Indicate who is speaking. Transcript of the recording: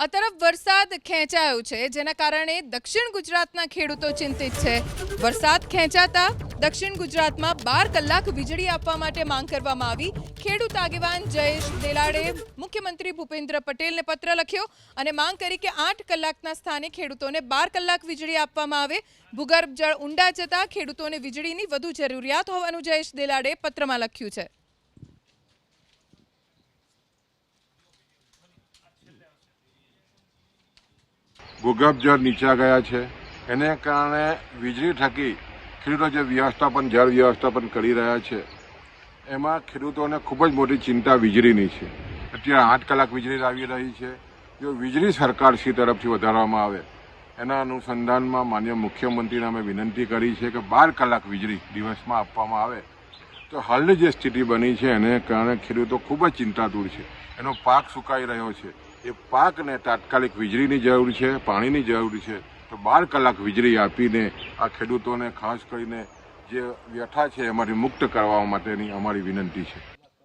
Speaker 1: આ તરફ વરસાદ ખેંચાયો છે, જેના કારણે દક્ષિણ ગુજરાતના ખેડૂતો ચિંતિત છે। વરસાદ ખેંચાતા દક્ષિણ ગુજરાતમાં 12 કલાક વીજળી આપવા માટે માંગ કરવામાં આવી। ખેડૂત આગેવાન જયેશ દેલાડે મુખ્યમંત્રી ભૂપેન્દ્ર પટેલને પત્ર લખ્યો અને માંગ કરી કે 8 કલાકના સ્થાને ખેડૂતોને 12 કલાક વીજળી આપવામાં આવે। ભૂગર્ભ જળ ઊંડા જતા ખેડૂતોને વીજળીની વધુ જરૂરિયાત હોવાનું જયેશ દેલાડે પત્રમાં લખ્યું છે।
Speaker 2: ભૂગર્ભ જળ નીચા ગયા છે, એને કારણે વીજળી થકી ખેડૂતો જે વ્યવસ્થાપન જળ વ્યવસ્થાપન કરી રહ્યા છે એમાં ખેડૂતોને ખૂબ જ મોટી ચિંતા વીજળીની છે। અત્યારે 8 કલાક વીજળી આવી રહી છે। જો વીજળી સરકારશ્રી તરફથી વધારવામાં આવે એના અનુસંધાનમાં માનનીય મુખ્યમંત્રીને અમે વિનંતી કરી છે કે 12 કલાક વીજળી દિવસમાં આપવામાં આવે તો હાલની જે સ્થિતિ બની છે એને કારણે ખેડૂતો ખૂબ જ ચિંતાતુર છે। એનો પાક સુકાઈ રહ્યો છે, એ પાકને તાત્કાલિક વીજળીની જરૂર છે, પાણીની જરૂર છે। તો 12 કલાક વીજળી આપીને આ ખેડૂતોને ખાસ કરીને જે વ્યથા છે એમાંથી મુક્ત કરવા માટેની અમારી વિનંતી છે।